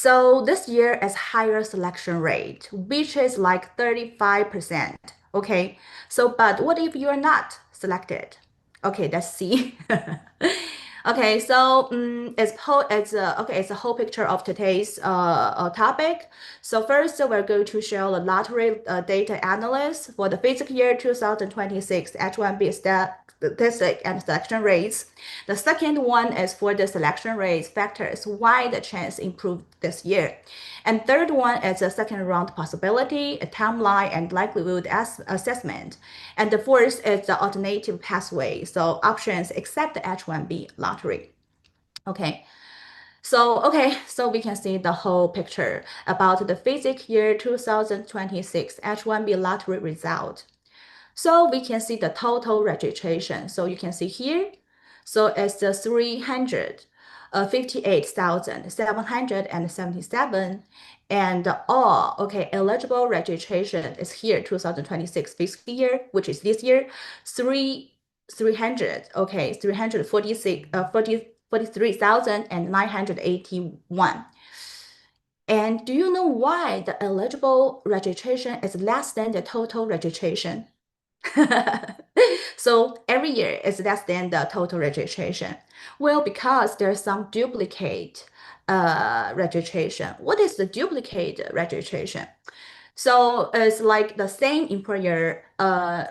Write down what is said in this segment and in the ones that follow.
So this year is higher selection rate, which is like 35%. Okay. So, but what if you're not selected? Okay, let's see. Okay, so it's a whole picture of today's topic. So first, we're going to show the lottery data analysis for the fiscal year 2026 H1B statistic and selection rates. The second one is for the selection rates factors, why the chance improved this year. And third one is a second round possibility, a timeline, and likelihood assessment. And the fourth is the alternative pathway, so options except the H1B lottery. Okay. So we can see the whole picture about the fiscal year 2026 H1B lottery result. So we can see the total registration. So you can see here. So it's the 358,777, and all eligible registration is here 2026 fiscal year, which is this year, 346 43,981. And do you know why the eligible registration is less than the total registration? So every year is less than the total registration. Well, because there's some duplicate registration. What is the duplicate registration? So it's like the same employer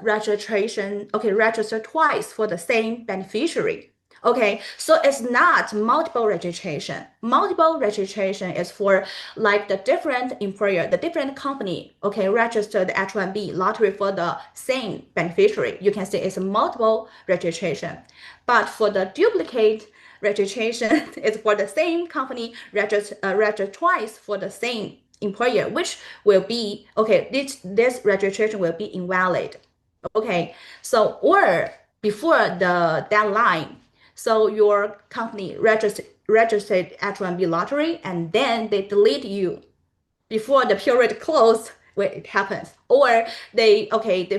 registration, register twice for the same beneficiary. Okay, so it's not multiple registration. Multiple registration is for like the different employer, the different company, register the H1B lottery for the same beneficiary. You can see it's multiple registration. But for the duplicate registration, it's for the same company register twice for the same employer, which will be, this registration will be invalid. Okay, so or before the deadline, so your company registered H1B lottery and then they delete you before the period closed when it happens, or they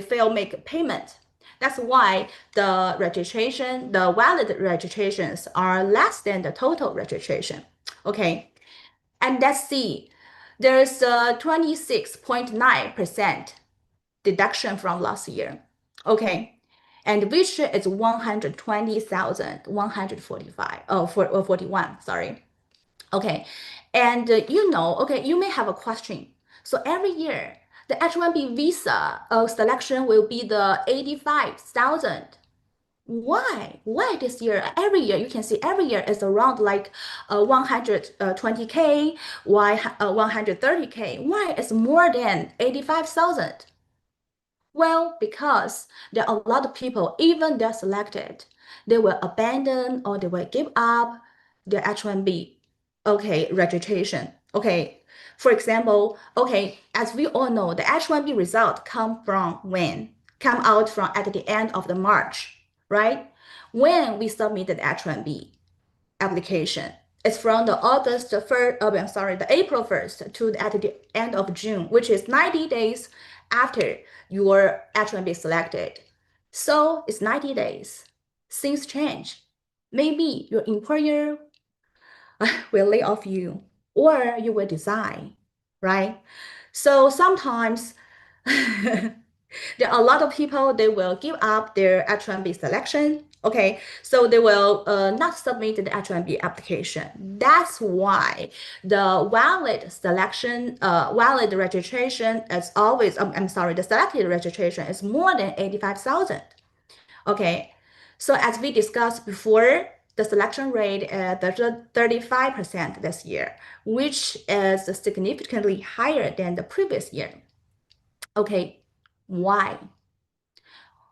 fail make payment. That's why the valid registrations are less than the total registration. Okay, and let's see, there's a 26.9% deduction from last year. Okay, and which is 120,145, 41, sorry. Okay, and you may have a question. So every year, the H1B visa selection will be the 85,000. Why? Why this year? Every year, you can see every year is around like 120K, why 130K? Why it's more than 85,000? Well, because there are a lot of people, even they're selected, they will abandon or they will give up their H1B, registration. Okay, for example, as we all know, the H1B result come from when? Come out from at the end of the March, right? When we submitted the H1B application, it's from the the April 1st to at the end of June, which is 90 days after your H1B selected. So it's 90 days. Things change. Maybe your employer will lay off you or you will resign, right? So sometimes there are a lot of people, they will give up their H1B selection. Okay, so they will not submit the H1B application. That's why the valid registration is always, the selected registration is more than 85,000. Okay, so as we discussed before, the selection rate is 35% this year, which is significantly higher than the previous year. Okay, why?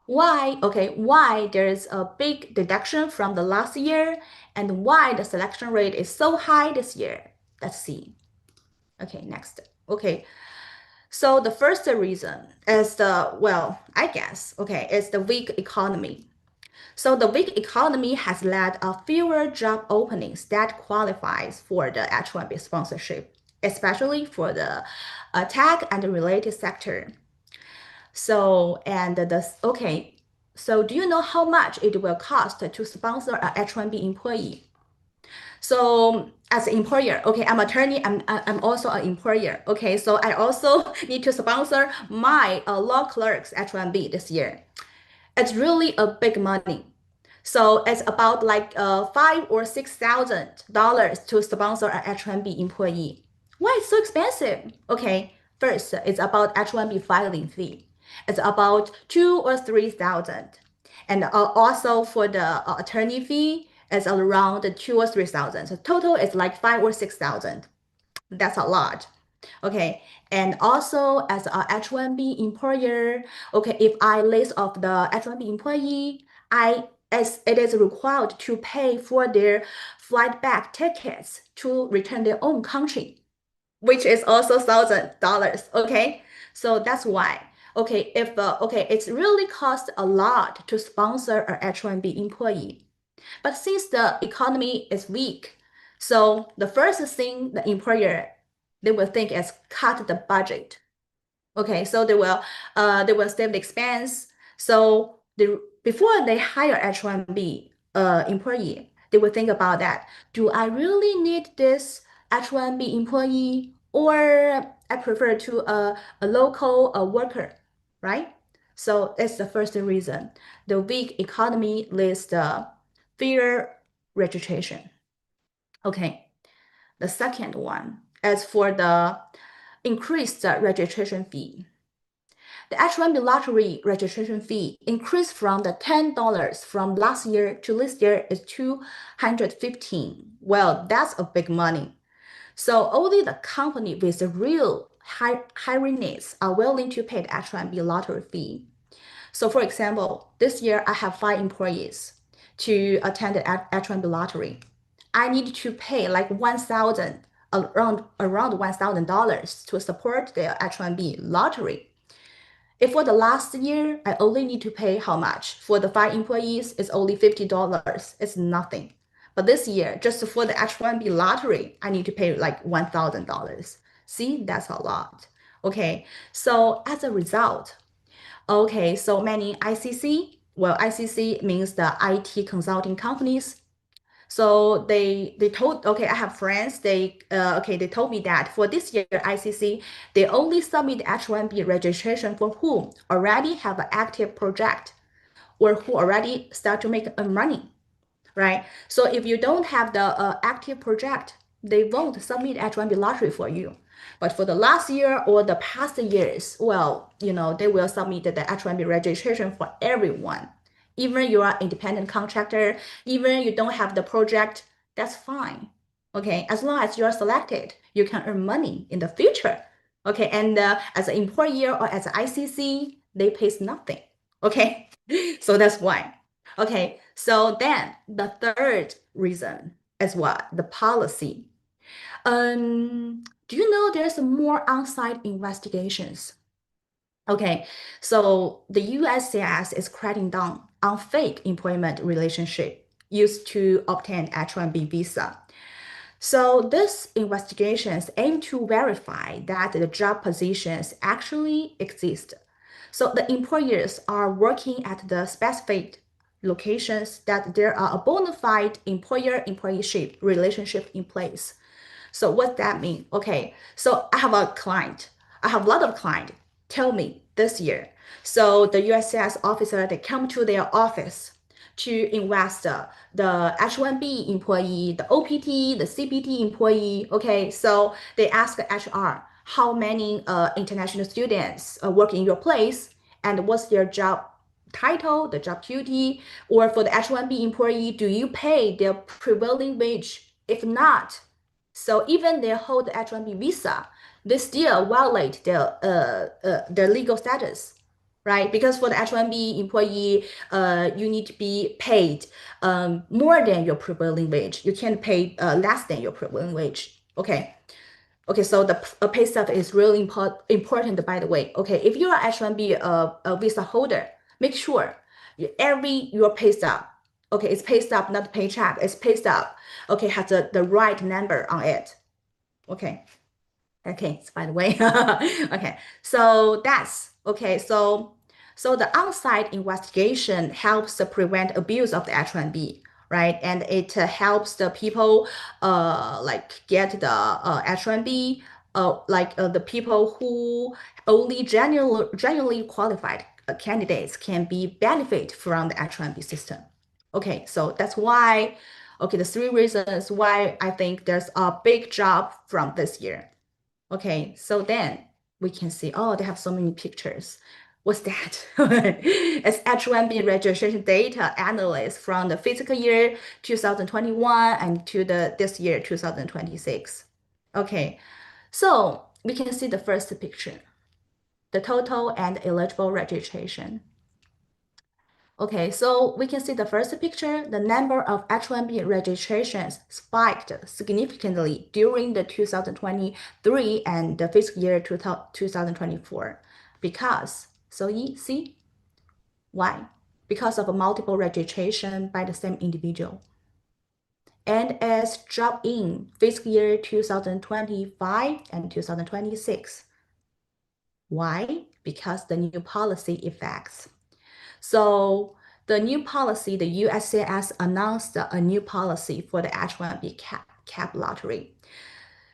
Why? Okay, why there's a big deduction from the last year and why the selection rate is so high this year? Let's see. Okay, next. Okay, so the first reason is it's the weak economy. So the weak economy has led a fewer job openings that qualifies for the H1B sponsorship, especially for the tech and the related sector. So so do you know how much it will cost to sponsor a H1B employee? So as an employer, okay, I'm attorney, I'm also an employer. Okay, so I also need to sponsor my law clerk's H1B this year. It's really a big money. So it's about like $5,000 or $6,000 to sponsor an H1B employee. Why it's so expensive? Okay, first it's about H1B filing fee. It's about 2 or 3 thousand, and also for the attorney fee, it's around 2 or 3 thousand. So total is like 5 or 6 thousand. That's a lot. Okay, and also as a H1B employer, okay, if I list off the H1B employee, I as it is required to pay for their flight back tickets to return their own country, which is also $1,000. Okay, so that's why. Okay, if okay, it's really cost a lot to sponsor a H1B employee. But since the economy is weak, so the first thing the employer they will think is cut the budget. Okay, so they will save the expense. So before they hire H1B employee, they will think about that. Do I really need this H1B employee, or I prefer to a local worker, right? So that's the first reason. The weak economy leads the fear registration. Okay, the second one, as for the increased registration fee. The H1B lottery registration fee increased from the $10 from last year to this year is 215. Well, that's a big money. So only the company with the real hiring needs are willing to pay the H1B lottery fee. So for example, this year I have 5 employees to attend the H1B lottery. I need to pay like 1,000, around $1,000 to support the H1B lottery. If for the last year, I only need to pay how much? For the 5 employees, it's only $50. It's nothing. But this year, just for the H1B lottery, I need to pay like $1,000. See, that's a lot. Okay, so as a result, okay, so many ICC, well, ICC means the IT consulting companies. So they told, okay, I have friends, they told me that for this year ICC, they only submit H1B registration for whom already have an active project or who already start to make money, right? So if you don't have the active project, they won't submit H1B lottery for you. But for the last year or the past years, well, they will submit the H1B registration for everyone. Even you are independent contractor, even you don't have the project, that's fine. Okay, as long as you're selected, you can earn money in the future. Okay, and as an employer or as an ICC, they pays nothing. Okay, so that's why. Okay, so then the third reason is what? The policy. Do you know there's more on-site investigations? Okay, so the USCIS is cracking down on fake employment relationship used to obtain H-1B visa. So these investigations aim to verify that the job positions actually exist. So the employers are working at the specific locations that there are a bona fide employer-employeeship relationship in place. So what that mean? Okay, so I have a client. I have a lot of client tell me this year. So the USCIS officer, they come to their office to invest the H1B employee, the OPT, the CPT employee. Okay, so they ask HR how many international students work in your place and what's their job title, the job duty, or for the H1B employee, do you pay their prevailing wage? If not, so even they hold the H1B visa, they still violate their legal status, right? Because for the H1B employee, you need to be paid more than your prevailing wage. You can't pay less than your prevailing wage. Okay. Okay, so the pay stub is really important, by the way. Okay, if you are H1B a visa holder, make sure your pay stub, okay, it's pay stub, not paycheck, it's pay stub, okay, has the right number on it. Okay. Okay, so by the way, okay, so that's okay. So the on-site investigation helps to prevent abuse of the H1B, right? And it helps the people like get the H1B, the people who only genuinely qualified candidates can be benefit from the H1B system. Okay, so that's why, okay, the three reasons why I think there's a big job from this year. Okay, so then we can see, oh, they have so many pictures. What's that? It's H1B registration data analyst from the fiscal year 2021 and to the this year 2026. Okay, so we can see the first picture, the total and eligible registration. Okay, so we can see the first picture, the number of H1B registrations spiked significantly during the 2023 and the fiscal year 2024 because, so you see, why? Because of a multiple registration by the same individual. And as drop in fiscal year 2025 and 2026. Why? Because the new policy effects. So the new policy, the USCIS announced a new policy for the H1B cap lottery.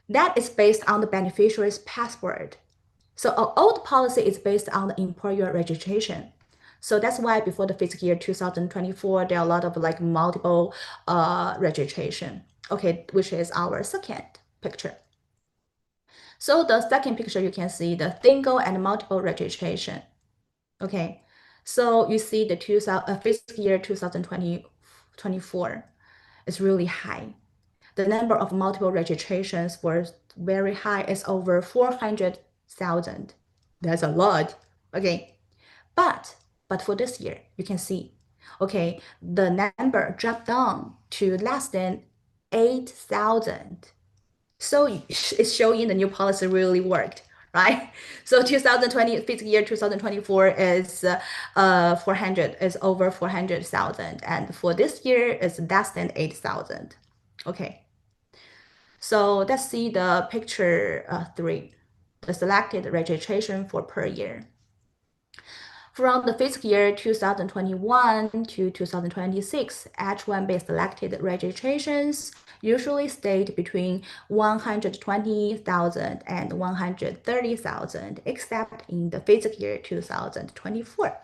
That is based on the beneficiary's passport. So our old policy is based on the employer registration. So that's why before the fiscal year 2024, there are a lot of like multiple registration. Okay, which is our second picture. So the second picture, you can see the single and multiple registration. Okay, so you see the fiscal year 2024 is really high. The number of multiple registrations was very high. It's over 400,000. That's a lot. Okay, but for this year, you can see, okay, the number dropped down to less than 8,000. So it's showing the new policy really worked, right? So 2020 fiscal year 2024 is 400 is over 400,000, and for this year is less than 8,000. Okay, so let's see the picture three, the selected registration for per year. From the fiscal year 2021 to 2026, H1B selected registrations usually stayed between 120,000 and 130,000, except in the fiscal year 2024.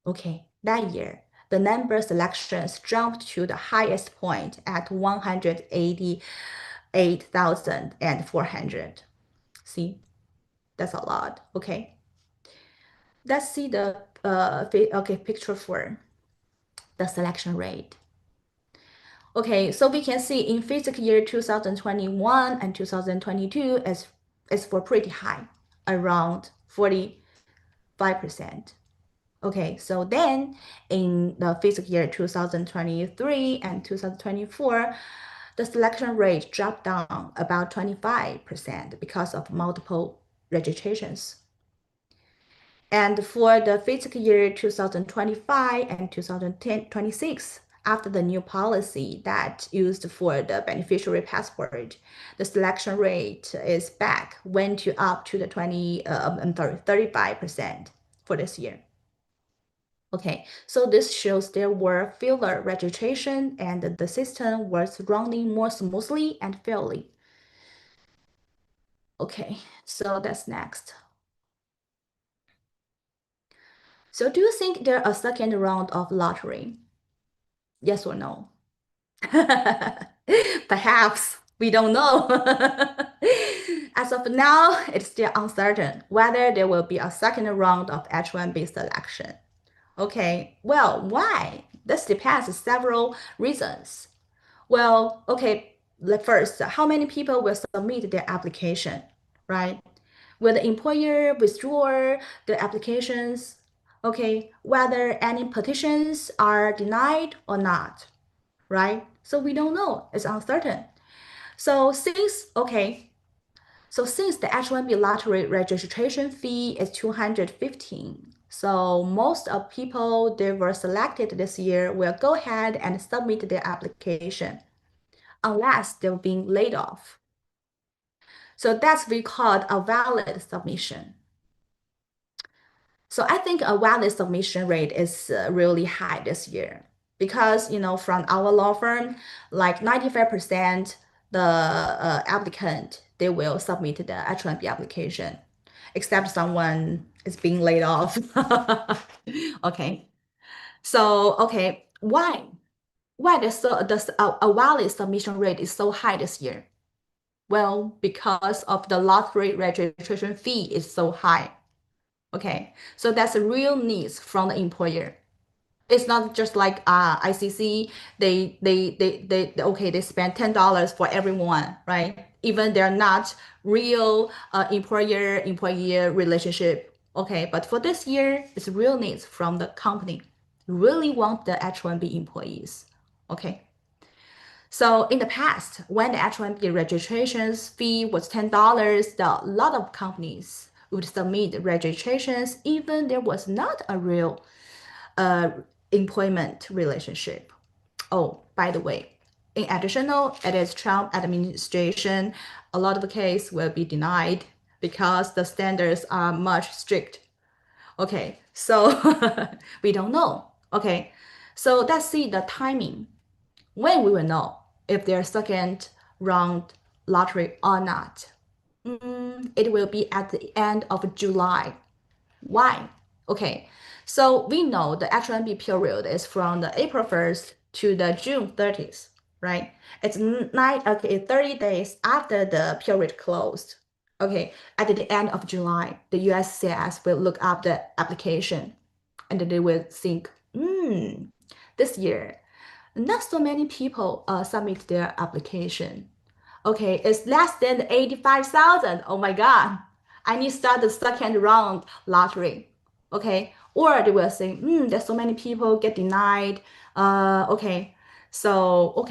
Okay, that year, the number selections jumped to the highest point at 188,400. See, that's a lot, okay? Let's see the picture four, the selection rate. Okay, so we can see in fiscal year 2021 and 2022 is for pretty high, around 45%. Okay, so then in the fiscal year 2023 and 2024, the selection rate dropped down about 25% because of multiple registrations. And for the fiscal year 2025 and 2026, after the new policy that used for the beneficiary passport, the selection rate is back, went to up to the 35% for this year. Okay, so this shows there were fewer registration and the system was running more smoothly and fairly. Okay, so that's next. So do you think there a second round of lottery? Yes or no? Perhaps we don't know. As of now, it's still uncertain whether there will be a second round of H1B selection. Okay, well, why? This depends on several reasons. Well, okay, first, how many people will submit their application, right? Will the employer withdraw the applications? Okay, whether any petitions are denied or not, right? So we don't know, it's uncertain. So since the H1B lottery registration fee is 215, so most of people that were selected this year will go ahead and submit their application unless they're being laid off. So that's we called a valid submission. So I think a valid submission rate is really high this year. because from our law firm, like 95% the applicant they will submit the H1B application, except someone is being laid off. Okay, so okay, why a valid submission rate is so high this year? Well, because of the lottery registration fee is so high. Okay, so that's a real needs from the employer. It's not just like ICC, they spend $10 for everyone, right? Even they're not real employer-employee relationship. Okay, but for this year, it's real needs from the company. Really want the H1B employees. Okay. So in the past, when the H1B registrations fee was $10, a lot of companies would submit registrations even there was not a real uh, employment relationship. Oh, by the way, in additional, it is Trump administration, a lot of the case will be denied because the standards are much strict. Okay, so we don't know. Okay, so let's see the timing when we will know if there's second round lottery or not. It will be at the end of July. Why? Okay, so we know the H1B period is from the April 1st to the June 30th, right? It's 30 days after the period closed. Okay, at the end of July, the USCIS will look up the application and they will think, this year, not so many people submit their application. Okay, it's less than 85,000. Oh my God. I need to start the second round lottery. Okay. Or they will say, there's so many people get denied. So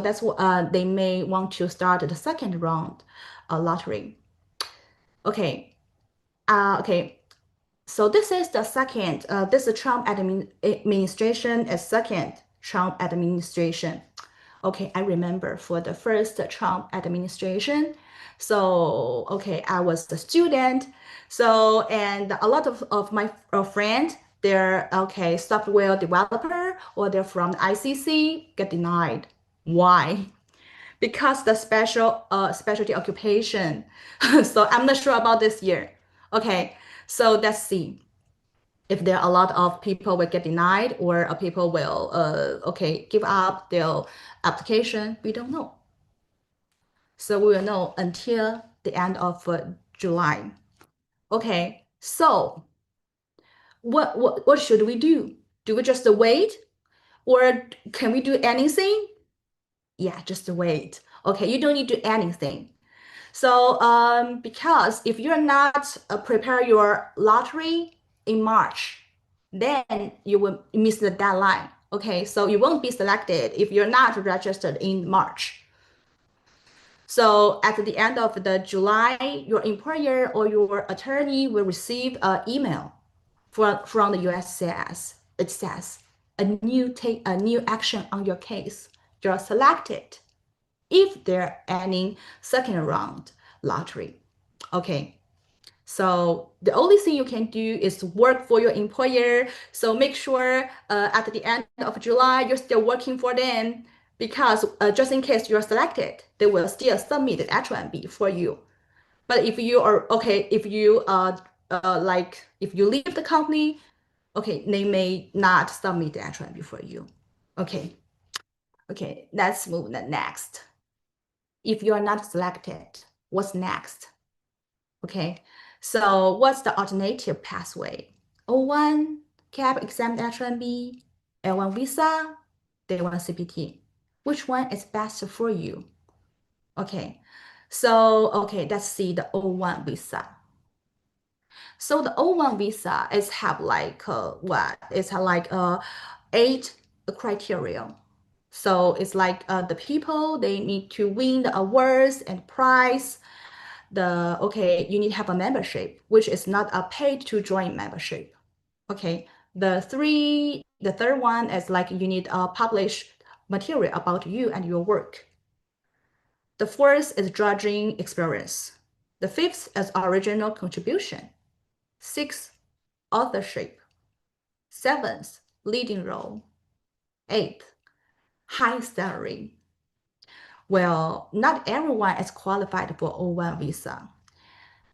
that's what they may want to start the second round lottery. Okay. Okay. So this is the second, this is Trump administration as second Trump administration. Okay, I remember for the first Trump administration. So, okay, I was the student. So, and a lot of my friends, they're okay, software developer or they're from the ICC get denied. Why? Because the specialty occupation. So I'm not sure about this year. Okay, so let's see if there are a lot of people will get denied or people will okay give up their application. We don't know. So we will know until the end of July. Okay, so what should we do? Do we just wait or can we do anything? Yeah, just wait. Okay, you don't need to do anything. So because if you're not prepare your lottery in March, then you will miss the deadline. Okay, so you won't be selected if you're not registered in March. So at the end of the July, your employer or your attorney will receive an email from the USCIS. It says take a new action on your case. You're selected if there are any second round lottery. Okay. So the only thing you can do is work for your employer. So make sure at the end of July, you're still working for them because just in case you're selected, they will still submit an H1B for you. But if you are okay, if you like if you leave the company, okay, they may not submit the H1B for you. Okay, okay, let's move the next. If you are not selected, what's next? Okay, so what's the alternative pathway? O1, Cap-exempt H1B, L1 visa, Day1 CPT. Which one is best for you? Okay, so okay, let's see the O1 visa. So the O1 visa is have like what? It's have like 8 criteria. So it's like the people they need to win the awards and prize okay, you need to have a membership, which is not a paid to join membership. Okay, the third one is like you need a published material about you and your work. The fourth is judging experience. The fifth is original contribution. Sixth, authorship. Seventh, leading role. Eighth, high salary. Well, not everyone is qualified for O1 visa.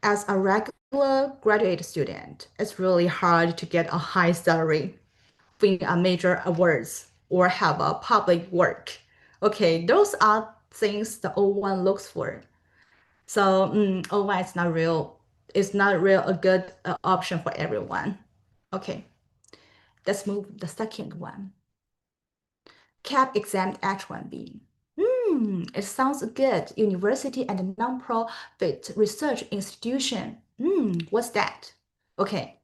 As a regular graduate student, it's really hard to get a high salary, win a major awards, or have a public work. Okay, those are things the O1 looks for. So O1 is not real. It's not real a good option for everyone. Okay, let's move the second one. Cap-exempt H1B. It sounds good. University and non-profit research institution. What's that? Okay,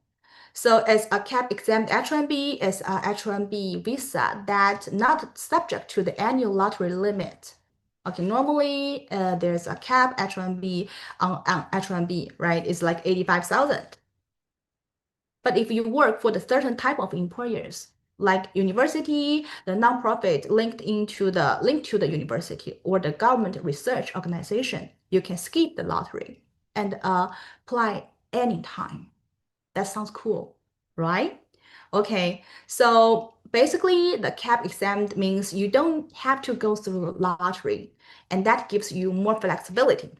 so as a cap-exempt H1B is a H1B visa that not subject to the annual lottery limit. Okay, normally there's a cap H1B on H1B, right? It's like 85,000. But if you work for the certain type of employers, like university, the nonprofit linked to the university or the government research organization, you can skip the lottery and apply anytime. That sounds cool, right? Okay, so basically the cap exempt means you don't have to go through the lottery, and that gives you more flexibility.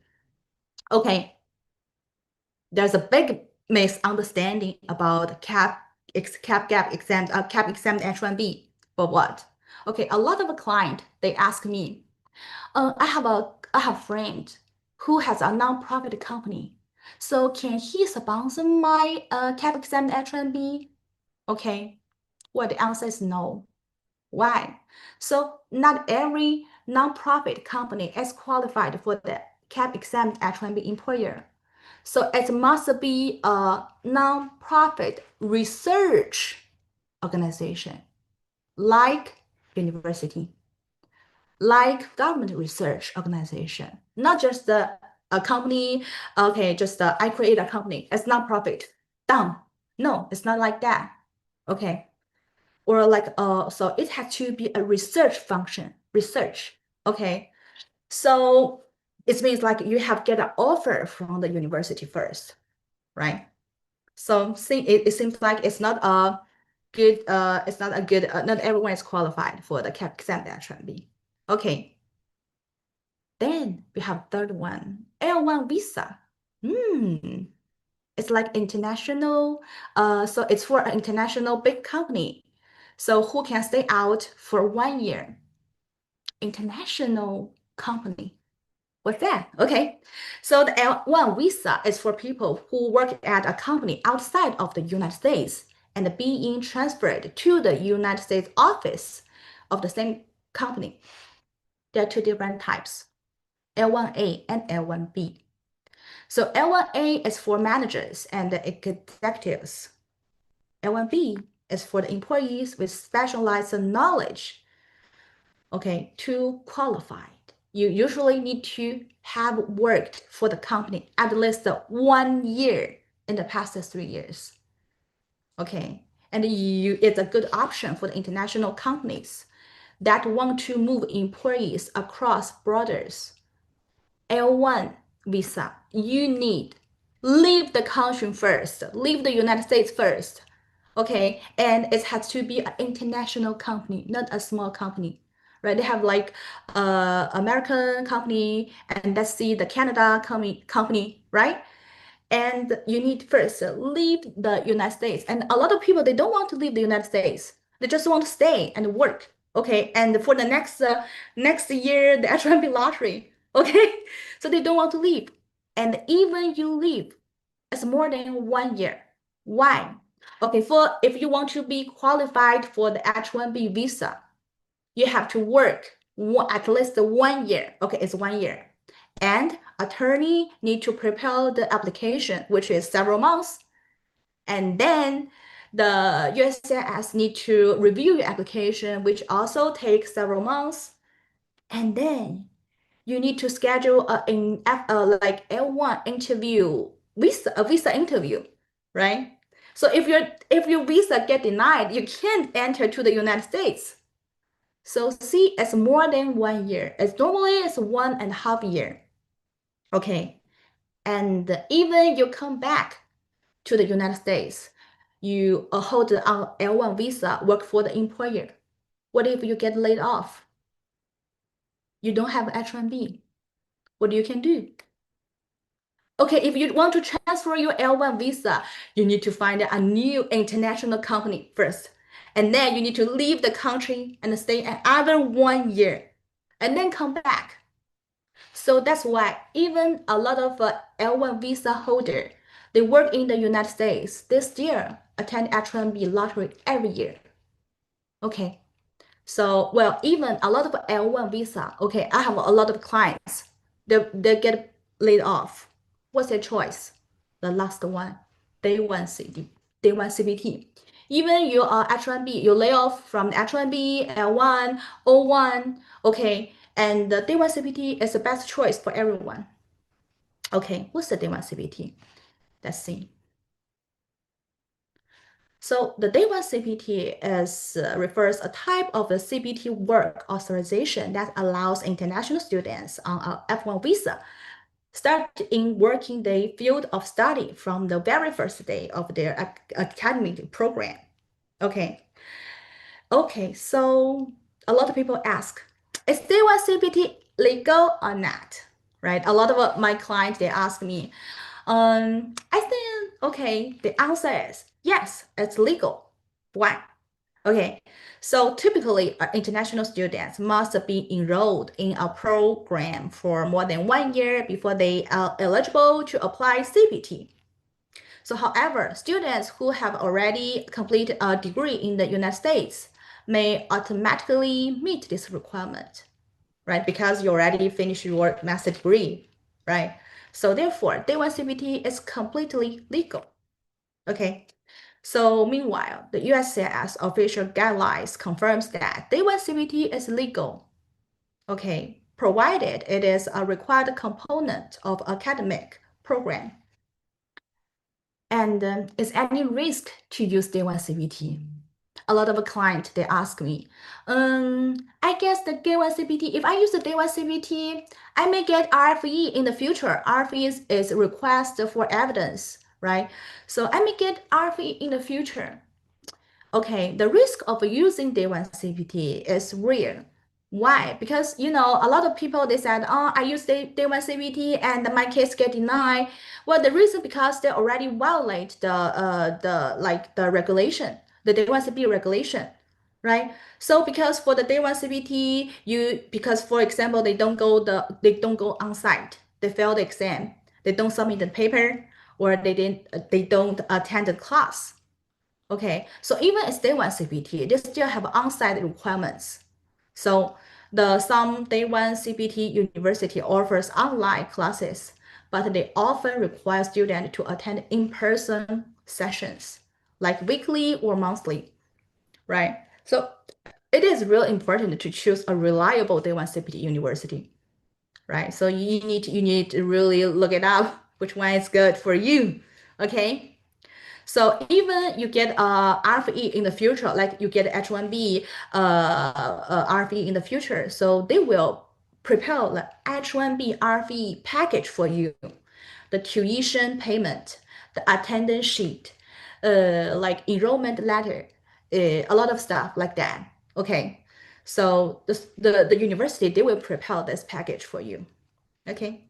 Okay, there's a big misunderstanding about cap exempt H1B. For what? Okay, a lot of a client they ask me, I have a friend who has a nonprofit company. So can he sponsor my cap exempt H1B? Okay, well the answer is no. Why? So not every nonprofit company is qualified for the cap exempt H1B employer. So it must be a nonprofit research organization like university, like government research organization, not just a company. Okay, just I create a company. It's nonprofit. Done. No, it's not like that. Okay, or like so it has to be a research function. Research. Okay, so it means like you have get an offer from the university first, right? So see, it seems like it's not a good, not everyone is qualified for the cap exempt H1B. Okay, then we have third one, L1 visa. Hmm, it's like international, so it's for an international big company. So who can stay out for 1 year? International company. What's that? Okay. So the L1 visa is for people who work at a company outside of the United States and being transferred to the United States office of the same company. There are two different types, L1A and L1B. So L1A is for managers and executives. L1B is for the employees with specialized knowledge, okay, to qualify. You usually need to have worked for the company at least 1 year in the past 3 years. Okay, and it's a good option for the international companies that want to move employees across borders. L1 visa, you need leave the country first, leave the United States first. Okay, and it has to be an international company, not a small company, right? They have like American company, and let's see the Canada company, right? And you need first leave the United States. And a lot of people they don't want to leave the United States. They just want to stay and work. Okay, and for the next year, the H1B lottery. Okay, so they don't want to leave. And even you leave, it's more than 1 year. Why? Okay, for if you want to be qualified for the H1B visa, you have to work at least 1 year. Okay, it's 1 year. And attorney need to prepare the application, which is several months. And then the USCIS need to review your application, which also takes several months. And then you need to schedule like L1 interview, a visa interview, right? So if your visa get denied, you can't enter to the United States. So see, it's more than 1 year. It's normally it's 1.5 year. Okay. And even you come back to the United States, you hold an L1 visa, work for the employer. What if you get laid off? You don't have H1B. What you can do? Okay, if you want to transfer your L1 visa, you need to find a new international company first. And then you need to leave the country and stay another 1 year and then come back. So that's why even a lot of L1 visa holder, they work in the United States, they still attend H1B lottery every year. Okay. So, well, even a lot of L1 visa, okay, I have a lot of clients, they get laid off. What's their choice? The last one, day one CD, day one CBT. Even you are H1B, you lay off from H1B, L1, O1, okay, and the day one CBT is the best choice for everyone. Okay, what's the day one CBT? Let's see. So the day one CPT is refers a type of a CPT work authorization that allows international students on a F1 visa start in working their field of study from the very first day of their academic program. Okay. Okay, so a lot of people ask, is day one CPT legal or not? Right? A lot of my clients they ask me, I think, okay, the answer is yes, it's legal. Why? Okay, so typically, international students must be enrolled in a program for more than 1 year before they are eligible to apply CPT. So, however, students who have already completed a degree in the United States may automatically meet this requirement, right? Because you already finished your master degree, right? So therefore, day one CPT is completely legal. Okay. So meanwhile, the USCIS official guidelines confirms that day one CPT is legal. Okay, provided it is a required component of academic program. And is any risk to use day one CPT? A lot of clients they ask me, I guess the day one CPT, if I use the day one CPT, I may get RFE in the future. RFE is request for evidence, right? So I may get RFE in the future. Okay, the risk of using day one CPT is real. Why? Because a lot of people they said, oh, I use day one CPT and my case get denied. Well, the reason because they already violate the regulation, the day one CPT regulation, right? So because for the day one CPT, because for example they don't go on site, they fail the exam, they don't submit the paper, or they don't attend the class. Okay, so even as day one CPT, they still have on-site requirements. So some day one CPT university offers online classes, but they often require students to attend in-person sessions, like weekly or monthly, right? So it is real important to choose a reliable day one CPT university, right? So you need to really look it up, which one is good for you, okay? So even you get RFE in the future, like you get H1B RFE in the future, so they will prepare the H1B RFE package for you, the tuition payment, the attendance sheet, like enrollment letter, a lot of stuff like that. Okay, so the university they will prepare this package for you. Okay,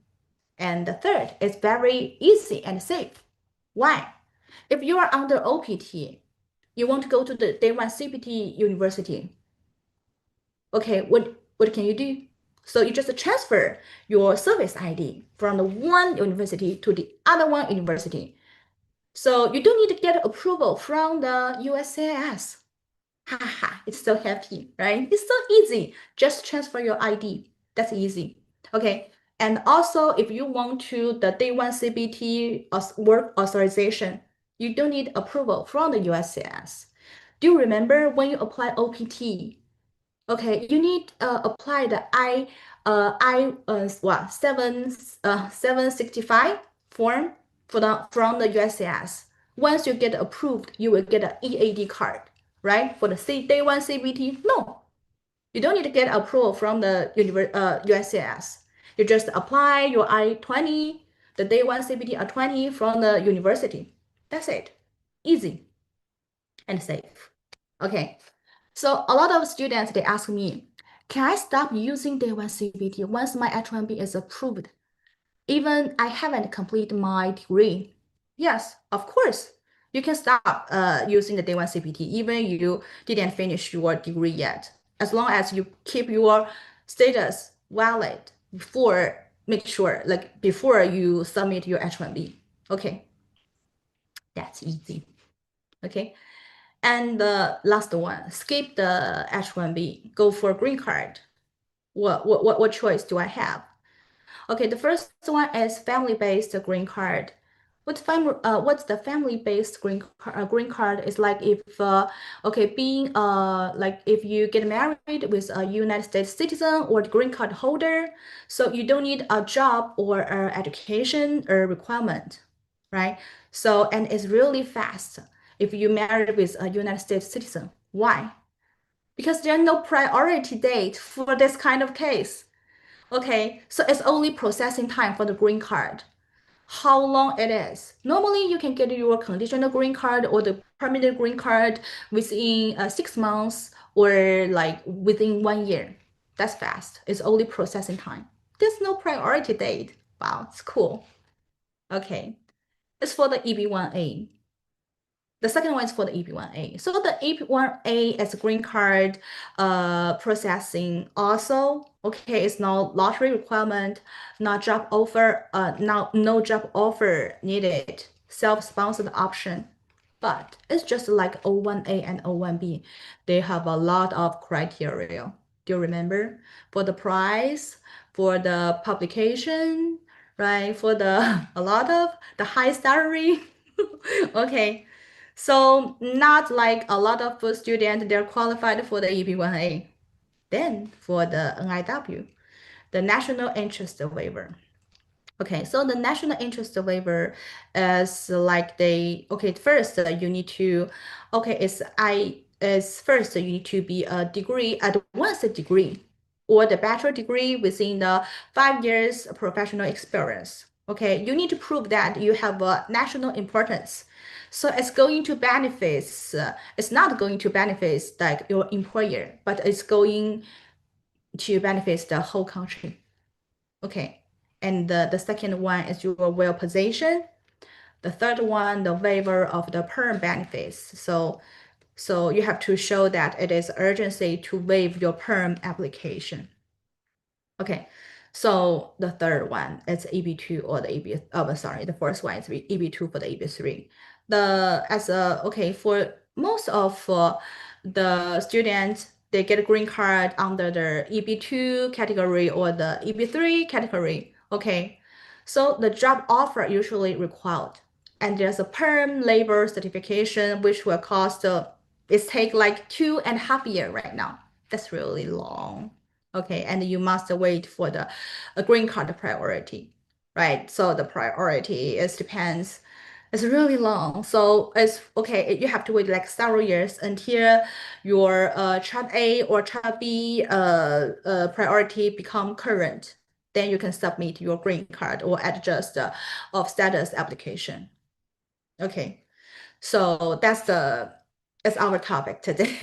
and the third is very easy and safe. Why? If you are under OPT, you want to go to the day one CPT university. Okay, what can you do? So you just transfer your service ID from the one university to the other one university. So you don't need to get approval from the USCIS. Haha, it's so happy, right? It's so easy. Just transfer your ID. That's easy. Okay. And also, if you want to the day one CBT work authorization, you don't need approval from the USCIS. Do you remember when you apply OPT? Okay, you need apply the what 765 form from the USCIS. Once you get approved, you will get an EAD card, right? For the day one CBT, no, you don't need to get approval from the USCIS. You just apply your I-20, the day one CBT I-20 from the university. That's it. Easy and safe. Okay. So a lot of students, they ask me, can I stop using day one CPT once my H1B is approved? Even I haven't completed my degree. Yes, of course. You can stop using the day one CPT even you didn't finish your degree yet. As long as you keep your status valid before make sure like before you submit your H1B. Okay, that's easy. Okay. And the last one, skip the H1B, go for green card. What choice do I have? Okay, the first one is family-based green card. What's the family-based green card is like if okay being like if you get married with a United States citizen or the green card holder, so you don't need a job or education or requirement, right? So and it's really fast if you married with a United States citizen. Why? Because there's no priority date for this kind of case. Okay, so it's only processing time for the green card. How long it is? Normally, you can get your conditional green card or the permanent green card within 6 months or like within 1 year. That's fast. It's only processing time. There's no priority date. Wow, it's cool. Okay, it's for the EB1A. The second one is for the EP1A. So the EP1A is a green card processing also. Okay, it's no lottery requirement, not job offer, no job offer needed, self-sponsored option. But it's just like O1A and O1B. They have a lot of criteria. Do you remember? For the price, for the publication, right? For the a lot of the high salary. Okay. So not like a lot of students, they're qualified for the EB1A. Then for the NIW, the National Interest Waiver. Okay, so the national interest waiver is like okay, first you need to, okay, is first you need to be a degree, advanced degree or the bachelor degree within the 5 years professional experience. Okay, you need to prove that you have a national importance. So it's going to benefits, it's not going to benefits like your employer, but it's going to benefits the whole country. Okay. And the second one is your well position. The third one, the waiver of the perm benefits. So you have to show that it is urgency to waive your perm application. Okay, so the third one is EB2 or the EB, oh, sorry, the first one is EB2 for the EB3. Okay, for most of the students, they get a green card under the EB2 category or the EB3 category. Okay, so the job offer usually required. And there's a perm labor certification, which will cost, it's take like 2.5 years right now. That's really long. Okay, and you must wait for the a green card priority, right? So the priority is depends. It's really long. So it's okay, you have to wait like several years until your child A or child B priority become current. Then you can submit your green card or adjust of status application. Okay, so that's our topic today.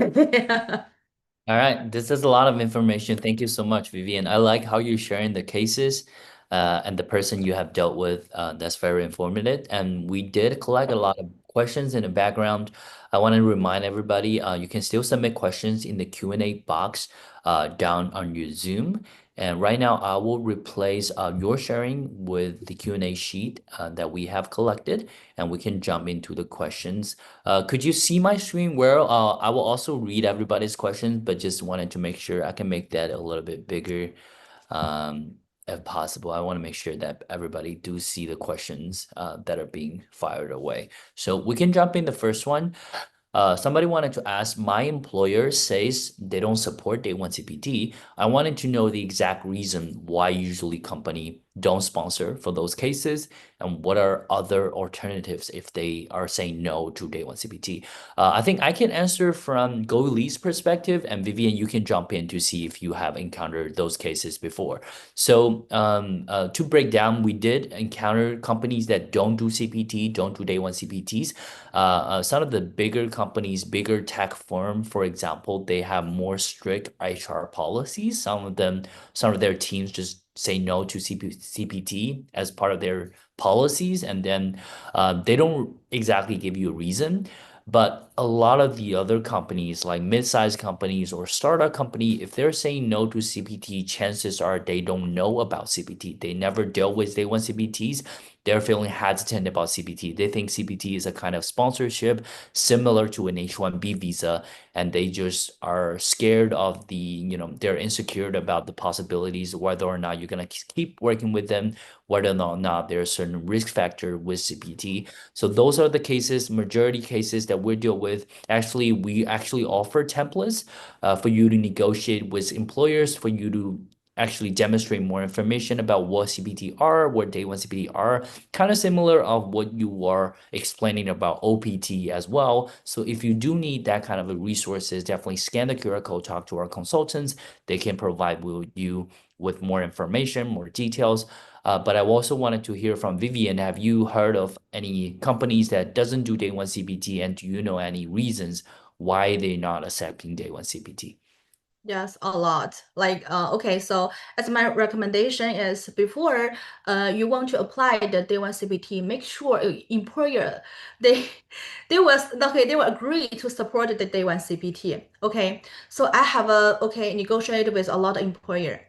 All right, this is a lot of information. Thank you so much, Vivian. I like how you're sharing the cases and the person you have dealt with. That's very informative. And we did collect a lot of questions in the background. I want to remind everybody, you can still submit questions in the Q&A box down on your Zoom. And right now, I will replace your sharing with the Q&A sheet that we have collected, and we can jump into the questions. Could you see my screen well? I will also read everybody's questions, but just wanted to make sure I can make that a little bit bigger, if possible. I want to make sure that everybody do see the questions that are being fired away. So we can jump in the first one. Somebody wanted to ask, my employer says they don't support day one CPT. I wanted to know the exact reason why usually company don't sponsor for those cases, and what are other alternatives if they are saying no to day one CPT? I think I can answer from GoElite's perspective, and Vivian, you can jump in to see if you have encountered those cases before. So to break down, we did encounter companies that don't do CPT, don't do day one CPTs. Some of the bigger companies, bigger tech firm, for example, they have more strict HR policies. Some of their teams just say no to CPT as part of their policies, and then they don't exactly give you a reason. But a lot of the other companies, like mid-sized companies or startup company, if they're saying no to CPT, chances are they don't know about CPT. They never dealt with day one CPTs. They're feeling hesitant about CPT. They think CPT is a kind of sponsorship similar to an H1B visa, and they just are scared of they're insecure about the possibilities, whether or not you're going to keep working with them, whether or not there's a certain risk factor with CPT. So those are the cases, majority cases that we deal with. Actually, we actually offer templates for you to negotiate with employers, for you to actually demonstrate more information about what CPT are, what day one CPT are, kind of similar of what you are explaining about OPT as well. So if you do need that kind of a resources, definitely scan the QR code, talk to our consultants. They can provide you with more information, more details. But I also wanted to hear from Vivian. Have you heard of any companies that doesn't do day one CPT, and do you know any reasons why they're not accepting day one CPT? Yes, a lot. Like, okay, so as my recommendation is before you want to apply the day one CPT, make sure employer they they will agree to support the day one CPT. Okay, so I have negotiated with a lot of employer.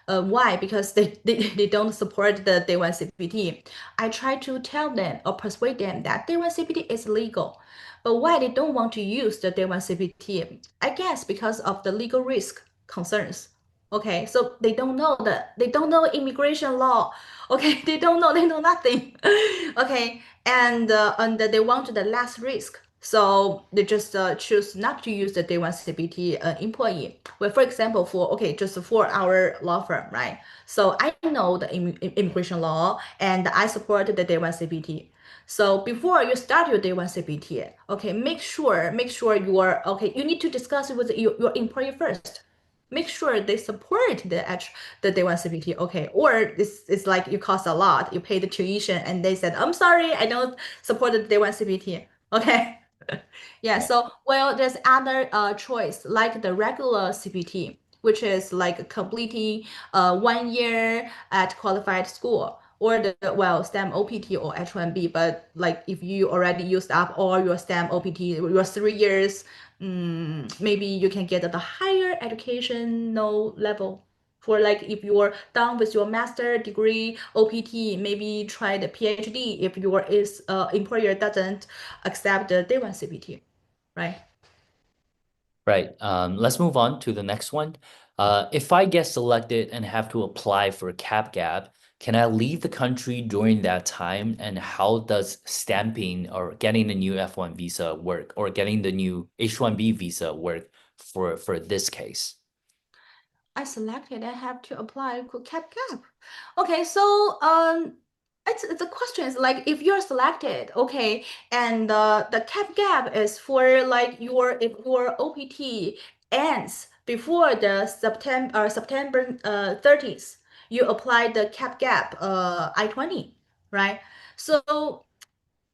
Why? Because they don't support the day one CPT. I try to tell them or persuade them that day one CPT is legal. But why they don't want to use the day one CPT? I guess because of the legal risk concerns. Okay, so they don't know immigration law. Okay, they know nothing. Okay, and they want the less risk. So they just choose not to use the day one CPT employee. Well, for example, just for our law firm, right? So I know the immigration law and I support the day one CPT. So before you start your day one CPT, okay, make sure you are okay. You need to discuss it with your employer first. Make sure they support the day one CPT, okay? Or this is like you cost a lot, you pay the tuition, and they said, "I'm sorry, I don't support the day one CPT." Okay. Yeah, Yeah. so well, there's other choice like the regular CPT, which is like completing 1 year at qualified school, or the STEM OPT or H1B. But like if you already used up all your STEM OPT, your 3 years, maybe you can get the higher educational level. For like if you're done with your master degree OPT, maybe try the PhD if your is employer doesn't accept the day one CPT, right? Right. Let's move on to the next one. If I get selected and have to apply for a cap gap, can I leave the country during that time? And how does stamping or getting the new F1 visa work, or getting the new H1B visa work for this case? I selected, I have to apply for cap gap. Okay, so the question is like if you're selected, okay, and the cap gap is for like your if your OPT ends before the September 30th, you apply the cap gap I-20, right? So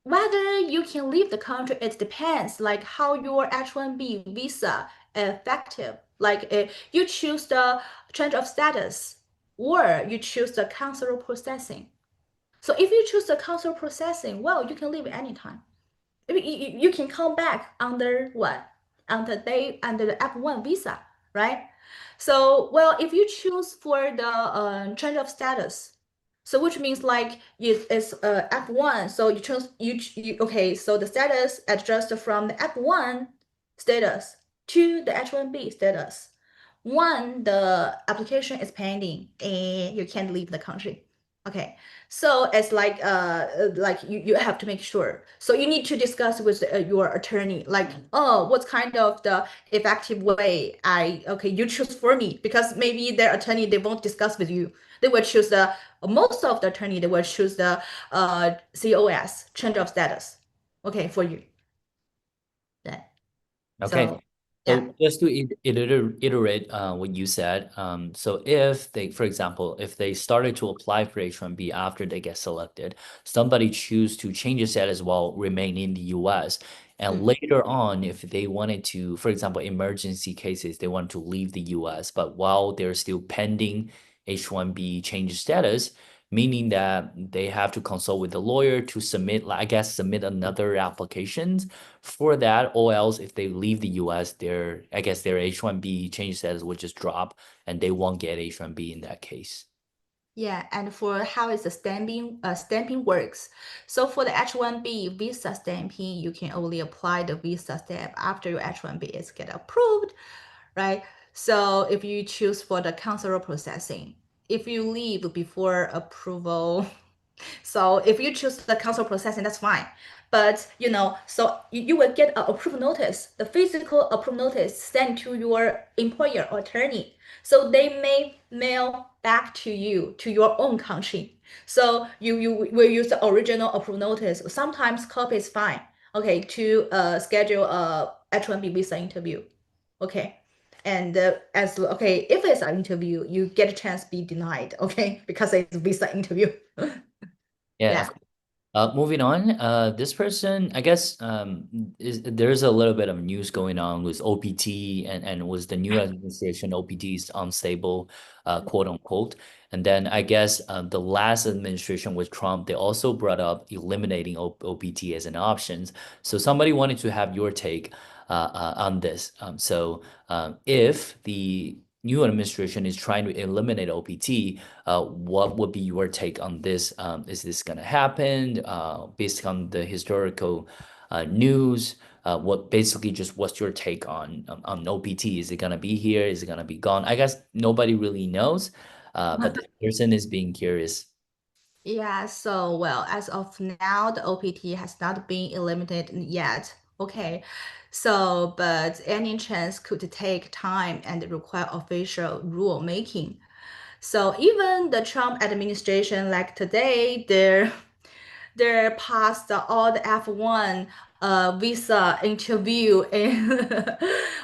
whether you can leave the country, it depends, like how your H1B visa effective. Like you choose the change of status or you choose the consular processing. So if you choose the consular processing, well, you can leave anytime. You can come back under what? Under the F1 visa, right? So, well, if you choose for the change of status, so which means like it's F1, so you choose okay, so the status adjusts from the F1 status to the H1B status. One, the application is pending and you can't leave the country. Okay, so it's like you have to make sure. So you need to discuss with your attorney, like, oh, what kind of the effective way you choose for me, because maybe their attorney they won't discuss with you. They will choose the most of the attorney they will choose the COS, change of status. Okay, for you. Yeah. Okay. So yeah. So just to iterate what you said, so if they, for example, if they started to apply for H-1B after they get selected, somebody choose to change the status while remaining in the US, and Mm. later on, if they wanted to, for example, emergency cases, they want to leave the US, but while they're still pending H-1B change status, meaning that they have to consult with the lawyer to submit, like, I guess, submit another application for that, or else if they leave the US, I guess their H1B change status would just drop and they won't get H1B in that case. Yeah, and for how is the stamping works. So for the H1B visa stamping, you can only apply the visa stamp after your H1B is get approved, right? So if you choose for the consular processing, if you leave before approval, so if you choose the council processing, that's fine. But so you will get an approval notice, the physical approval notice sent to your employer or attorney. So they may mail back to you to your own country. So you will use the original approval notice. Sometimes copy is fine. Okay, to schedule a H1B visa interview. Okay. And if it's an interview, you get a chance to be denied, okay, because it's a visa interview. Yeah, Yeah. moving on, this person, I guess, there's a little bit of news going on with OPT, and was the new administration OPT is unstable, quote unquote. And then I guess the last administration with Trump, they also brought up eliminating OPT as an option. So somebody wanted to have your take on this. If the new administration is trying to eliminate OPT, what would be your take on this? Is this going to happen? Based on the historical news, what's your take on OPT? Is it going to be here? Is it going to be gone? I guess nobody really knows, but this person is being curious. Yeah, so well, as of now, the OPT has not been eliminated yet. Okay, so but any chance could take time and require official rule making. So even the Trump administration, like today, they're past all the F1 visa interview and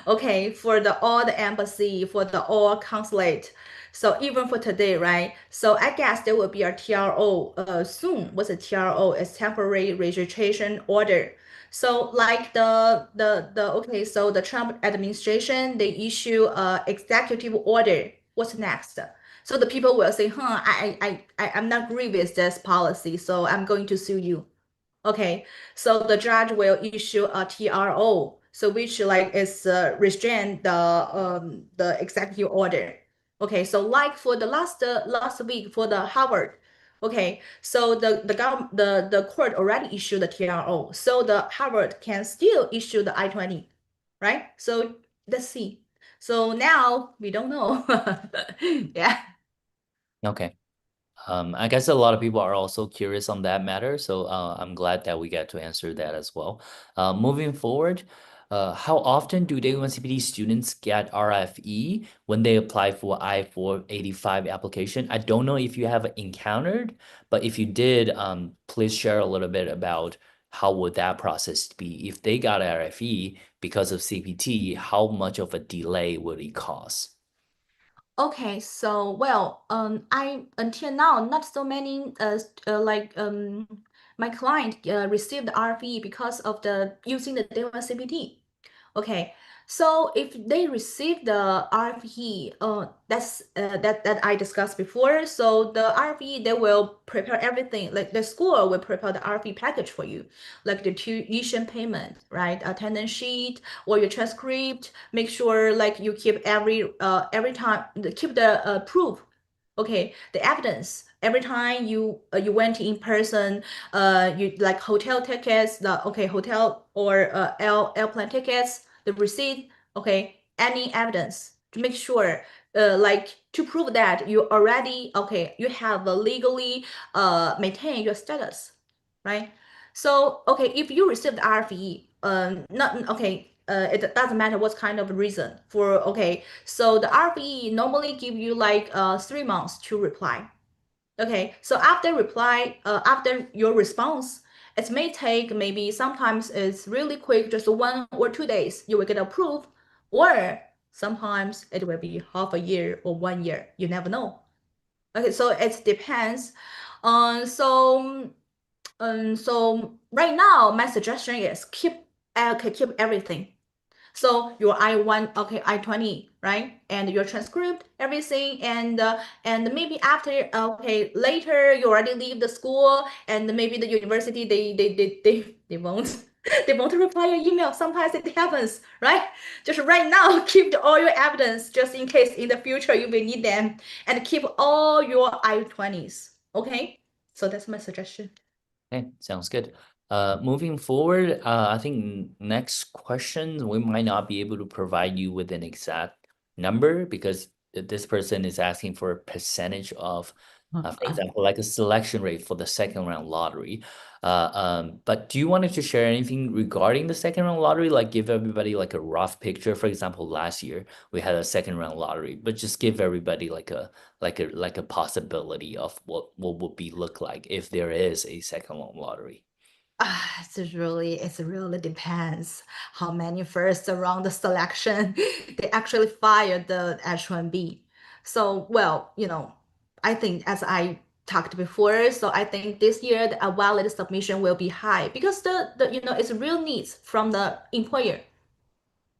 okay for the all the embassy for the all consulate. So even for today, right? So I guess there will be a TRO soon. What's a TRO? It's temporary registration order. So like the okay, so the Trump administration they issue a executive order. What's next? So the people will say, huh, I'm not agree with this policy, so I'm going to sue you. Okay, so the judge will issue a TRO, so which like is restrain the executive order. Okay, so like for the last week for the Harvard, okay, so the court already issued the TRO, so the Harvard can still issue the I-20, right? So let's see. So now we don't know. Yeah. Okay. I guess a lot of people are also curious on that matter, so I'm glad that we get to answer that as well. Moving forward, how often do the UNCPD students get RFE when they apply for I-485 application? I don't know if you have encountered, but if you did, please share a little bit about how would that process be? If they got RFE because of CPT, how much of a delay would it cause? Okay, so well, I until now not so many my client received the RFE because of the using the day one CPT. Okay, so if they receive the RFE, that I discussed before. So the RFE they will prepare everything. Like the school will prepare the RFE package for you, like the tuition payment, right? Attendance sheet or your transcript. Make sure like you keep every time keep the proof. Okay, the evidence every time you went in person, you like hotel tickets, the okay hotel or airplane tickets, the receipt, okay, any evidence to make sure like to prove that you already okay, you have legally maintained your status, right? So okay, if you received RFE, not okay, it doesn't matter what kind of reason for okay. So the RFE normally give you like 3 months to reply. Okay, so after reply, after your response, it may take maybe sometimes it's really quick, just 1 or 2 days, you will get approved, or sometimes it will be half a year or 1 year. You never know. Okay, so it depends. So so right now my suggestion is keep everything, so your I-1, okay, I-20, right? And your transcript, everything, and maybe after, okay, later you already leave the school, and maybe the university they won't they won't reply your email. Sometimes it happens, right? Just right now, keep all your evidence just in case in the future you will need them, and keep all your I-20s. Okay, so that's my suggestion. Okay, sounds good. Moving forward, I think next question, we might not be able to provide you with an exact number because this person is asking for a percentage of, for example, like a selection rate for the second round lottery. But do you wanted to share anything regarding the second round lottery? Like give everybody like a rough picture. For example, last year we had a second round lottery, but just give everybody like a possibility of what would be look like if there is a second round lottery. It really depends how many first round the selection they actually fired the H1B. So, well, I think as I talked before, so I think this year the valid submission will be high because the it's real needs from the employer.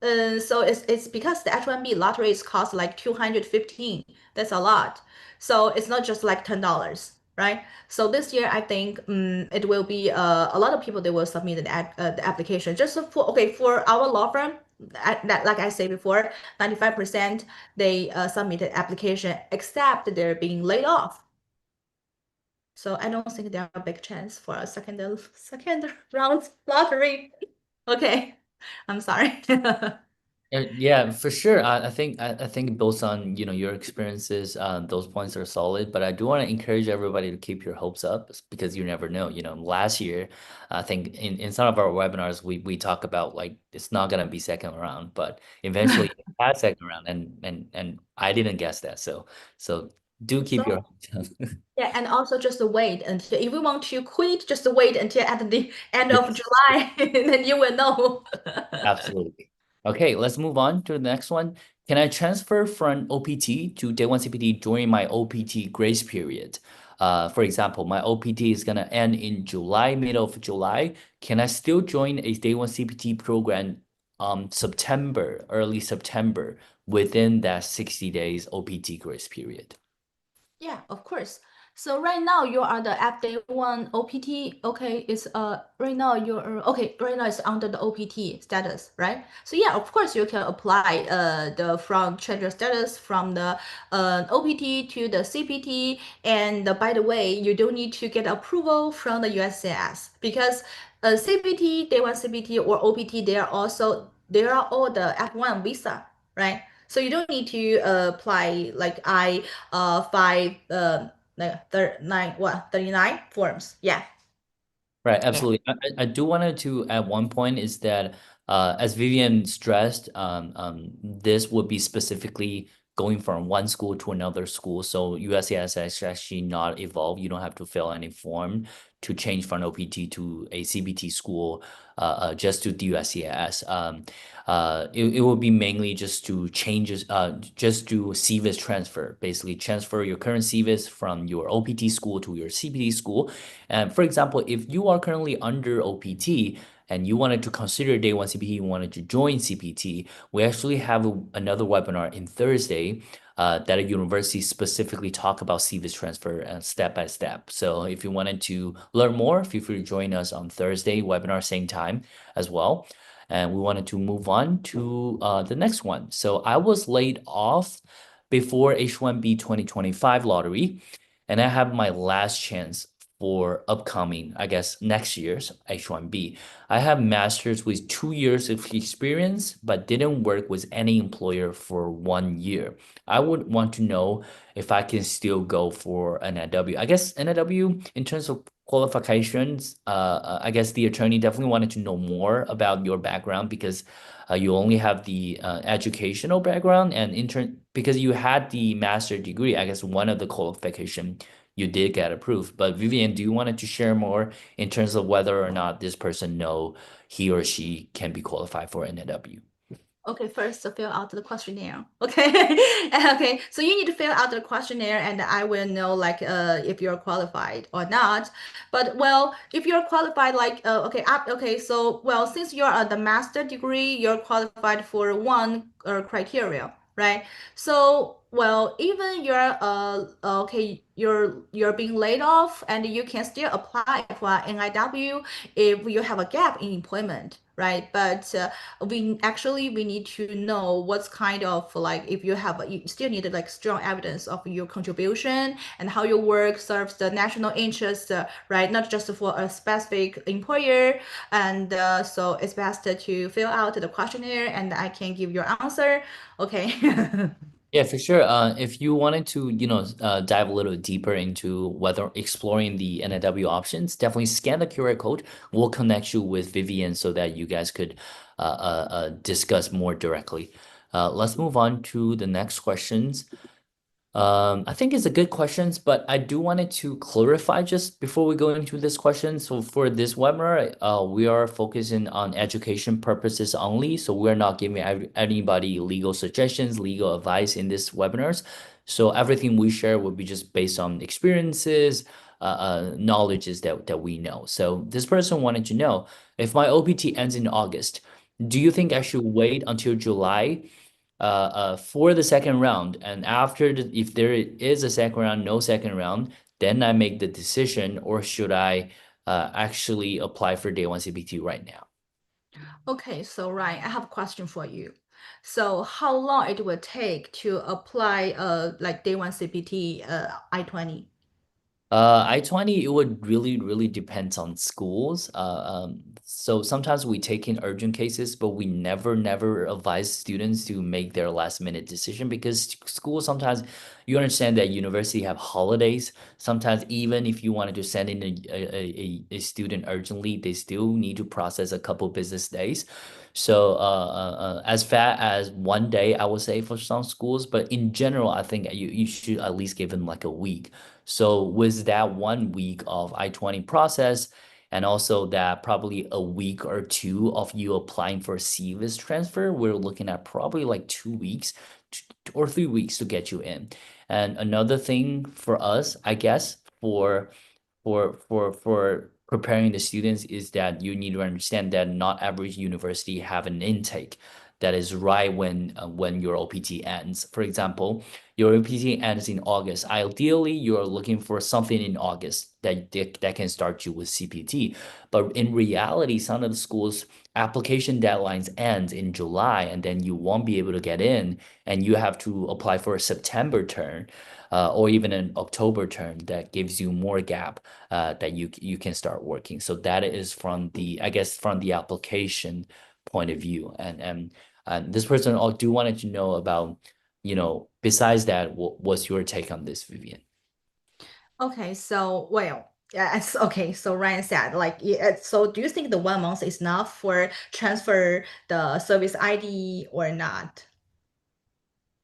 So it's because the H1B lottery is cost like 215. That's a lot. So it's not just like $10, right? So this year I think it will be a lot of people they will submit the application just for okay for our law firm. That like I said before, 95% they submitted application except they're being laid off. So I don't think there are a big chance for a second round lottery. Okay, I'm sorry. Yeah, for sure. I think based on your experiences, those points are solid. But I do want to encourage everybody to keep your hopes up because you never know. Last year, I think in some of our webinars we talk about like it's not gonna be second round, but eventually it had second round, and I didn't guess that. So do keep your So hopes up. yeah, and also just wait until if you want to quit, just wait until at the end of Yes. July, then you will know. Absolutely. Okay, let's move on to the next one. Can I transfer from OPT to Day 1 CPT during my OPT grace period? For example, my OPT is gonna end in July, middle of July. Can I still join a Day 1 CPT program September, early September, within that 60 days OPT grace period? Yeah, of course. So right now you are the F day one OPT. Okay, it's right now you're okay. Right now it's under the OPT status, right? So yeah, of course you can apply the from change your status from the OPT to the CPT. And by the way, you don't need to get approval from the USCIS because CPT, day one CPT or OPT, they are all the F1 visa, right? So you don't need to apply like five like 39 what 39 forms. Yeah. Right, Yeah. absolutely. I do wanted to add one point is that as Vivian stressed, this would be specifically going from one school to another school. So USCIS is actually not evolved. You don't have to fill any form to change from OPT to a CBT school just to the USCIS. It will be mainly just to changes, just to CVIS transfer, basically transfer your current CVIS from your OPT school to your CPT school. And for example, if you are currently under OPT and you wanted to consider Day 1 CPT, you wanted to join CPT, we actually have another webinar in Thursday that a university specifically talk about CVIS transfer step by step. So if you wanted to learn more, feel free to join us on Thursday webinar, same time as well. And we wanted to move on to the next one. So I was laid off before H1B 2025 lottery, and I have my last chance for upcoming, I guess, next year's H1B. I have master's with 2 years of experience, but didn't work with any employer for 1 year. I would want to know if I can still go for an NIW. I guess NIW, in terms of qualifications, I guess the attorney definitely wanted to know more about your background because you only have the educational background and intern because you had the master degree. I guess one of the qualification you did get approved. But Vivian, do you wanted to share more in terms of whether or not this person know he or she can be qualified for NIW? Okay, first to fill out the questionnaire. Okay. Okay. So you need to fill out the questionnaire and I will know like if you're qualified or not. But well, if you're qualified like okay, okay, so well, since you're the master degree, you're qualified for one criteria, right? So well, even you're okay, you're being laid off and you can still apply for NIW if you have a gap in employment, right? But we need to know what's kind of like if you have you still need like strong evidence of your contribution and how your work serves the national interest, right? Not just for a specific employer. And so it's best to fill out the questionnaire and I can give your answer. Okay. Yeah, for sure. If you wanted to, dive a little deeper into whether exploring the NIW options, definitely scan the QR code. We'll connect you with Vivian so that you guys could discuss more directly. Let's move on to the next questions. I think it's a good questions, but I do wanted to clarify just before we go into this question. So for this webinar, we are focusing on education purposes only. So we're not giving anybody legal suggestions, legal advice in this webinars. So everything we share will be just based on experiences, knowledges that we know. So this person wanted to know if my OPT ends in August, do you think I should wait until July? For the second round. And after if there is a second round, no second round, then I make the decision, or should I actually apply for day one CPT right now? Okay, so Ryan, I have a question for you. So how long it will take to apply like day one CPT I-20? I-20, it would really, really depends on schools. So sometimes we take in urgent cases, but we never advise students to make their last minute decision because school sometimes you understand that university have holidays. Sometimes even if you wanted to send in a student urgently, they still need to process a couple business days. So as fast as 1 day, I would say for some schools, but in general, I think you should at least give them like a week. So with that 1 week of I-20 process, and also that probably a week or two of you applying for CVIS transfer, we're looking at probably like 2 weeks or 3 weeks to get you in. And another thing for us, I guess, for preparing the students is that you need to understand that not every university have an intake that is right when your OPT ends. For example, your OPT ends in August. Ideally, you're looking for something in August that can start you with CPT. But in reality, some of the schools application deadlines ends in July, and then you won't be able to get in, and you have to apply for a September term. Or even an October term that gives you more gap that you can start working. So that is from the, I guess, from the application point of view. And this person all do wanted to know about, besides that, what's your take on this, Vivian? Okay, so well, yes, okay, so Ryan said like yeah, so do you think the 1 month is enough for transfer the service ID or not?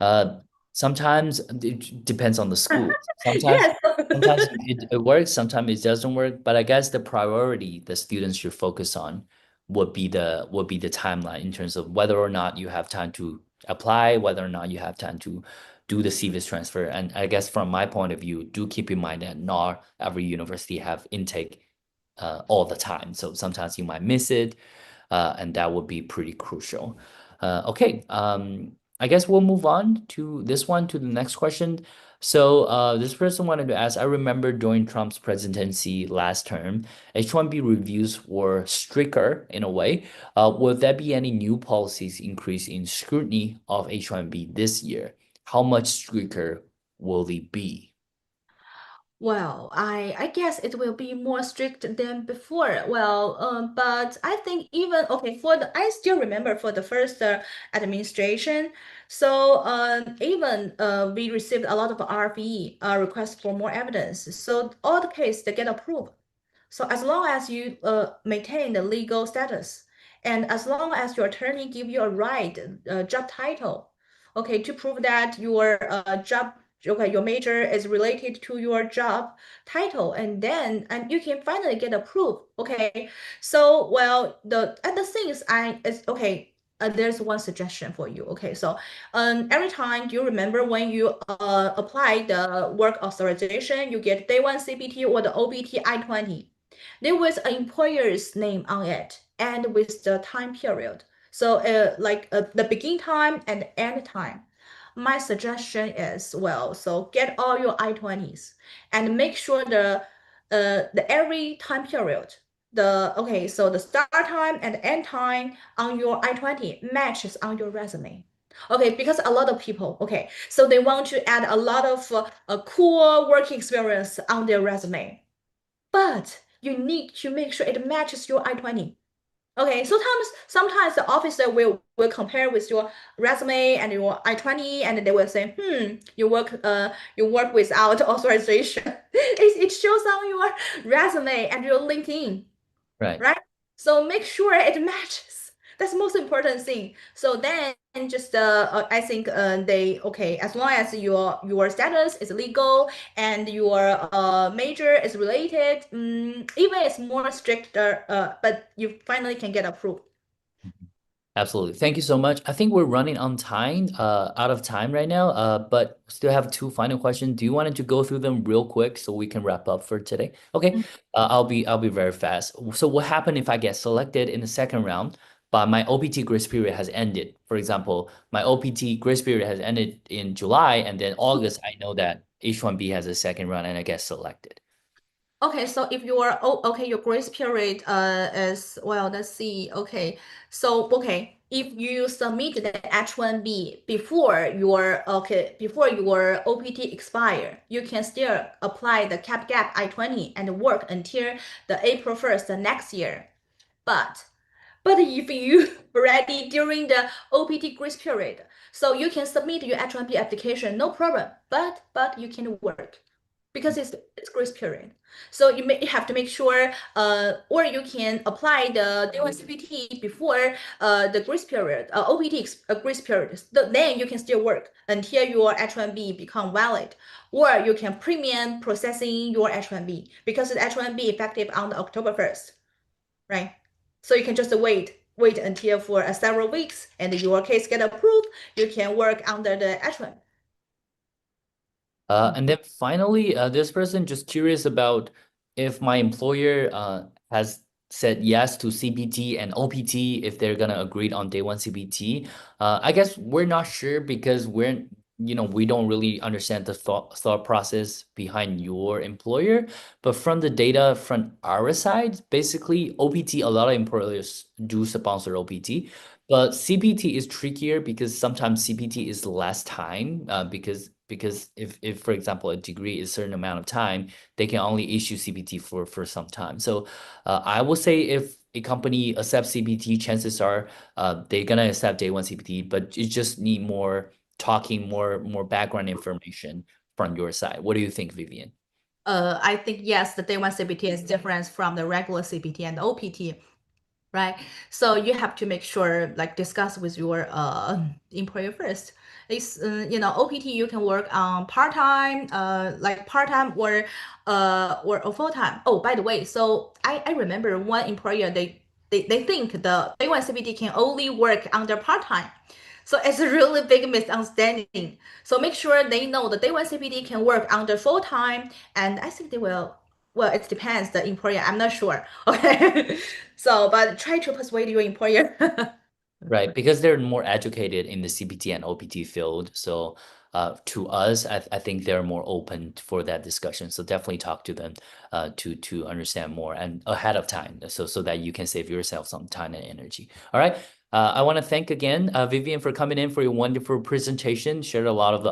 Uh, Sometimes it depends on the school. Sometimes, Yes. sometimes it works, sometimes it doesn't work. But I guess the priority the students should focus on would be the timeline in terms of whether or not you have time to apply, whether or not you have time to do the CVIS transfer. And I guess from my point of view, do keep in mind that not every university have intake all the time. So sometimes you might miss it, and that would be pretty crucial. Okay, I guess we'll move on to this one to the next question. So this person wanted to ask, I remember during Trump's presidency last term, H1B reviews were stricter in a way. Will there be any new policies increase in scrutiny of H1B this year? How much stricter will they be? Well, I guess it will be more strict than before. Well, but I think even okay for the I still remember for the first administration. So even we received a lot of RFE requests for more evidence. So all the cases they get approved. So as long as you maintain the legal status, and as long as your attorney give you a right job title, okay, to prove that your job, okay, your major is related to your job title, and you can finally get approved. Okay, so well, the thing is, I is okay. There's one suggestion for you. Okay, so every time, do you remember when you apply the work authorization, you get day one CPT or the OPT I-20? There was an employer's name on it and with the time period. So like the begin time and end time. My suggestion is, well, so get all your I-20s and make sure the every time period, the okay, so the start time and end time on your I-20 matches on your resume. Okay, because a lot of people, okay, so they want to add a lot of cool working experience on their resume, but you need to make sure it matches your I-20. Okay, sometimes the officer will compare with your resume and your I-20, and they will say, you work without authorization. It shows on your resume and your LinkedIn, Right. right? So make sure it matches. That's the most important thing. So then just I think they okay, as long as your status is legal and your major is related, even it's more stricter, but you finally can get approved. Absolutely. Thank you so much. I think we're running on time, out of time right now, but still have two final questions. Do you want to go through them real quick so we can wrap up for today? Okay. I'll be very fast. So what happened if I get selected in the second round, but my OPT grace period has ended? For example, my OPT grace period has ended in July, and then August, I know that H1B has a second round and I get selected. Okay, so if your okay, your grace period is well, let's see. Okay, so okay, if you submit the H1B before your OPT expire, you can still apply the Cap-gap I-20 and work until the April 1st the next year. But if you already during the OPT grace period, so you can submit your H1B application, no problem. But you can work because it's grace period. So you have to make sure, or you can apply the day one CPT before the grace period, OPT grace period. Then you can still work until your H1B become valid, or you can premium processing your H1B because the H1B effective on the October 1st, right? So you can just wait until for several weeks and your case get approved. You can work under the H1. And then finally, this person just curious about if my employer has said yes to CPT and OPT, if they're gonna agree on day one CPT. I guess we're not sure because we don't really understand the thought process behind your employer. But from the data from our side, basically OPT, a lot of employers do sponsor OPT. But CPT is trickier because sometimes CPT is less time, because if for example a degree is a certain amount of time, they can only issue CPT for some time. So I will say if a company accepts CPT, chances are they're gonna accept day one CPT, but you just need more background information from your side. What do you think, Vivian? I think yes, the day one CPT is different from the regular CPT and OPT, right? So you have to make sure, like, discuss with your employer first. It's OPT you can work on part-time, like part-time or a full-time. Oh, by the way, so I remember one employer they think the A1 CPT can only work under part-time. So it's a really big misunderstanding. So make sure they know the day one CPT can work under full time, and I think they will. Well, it depends the employer. I'm not sure. Okay, so but try to persuade your employer. Right, because they're more educated in the CPT and OPT field. So to us, I think they're more open for that discussion. So definitely talk to them to understand more and ahead of time, so that you can save yourself some time and energy. All right. I want to thank again Vivian for coming in for your wonderful presentation. Shared a lot of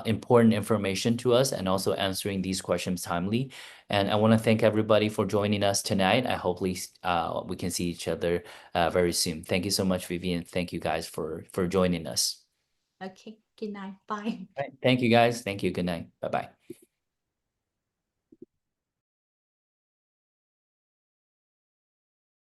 important information to us and also answering these questions timely. And I want to thank everybody for joining us tonight. I hopefully we can see each other very soon. Thank you so much, Vivian. Thank you guys for joining us. Okay, good night. Bye. Right. Thank you guys. Thank you. Good night. Bye bye.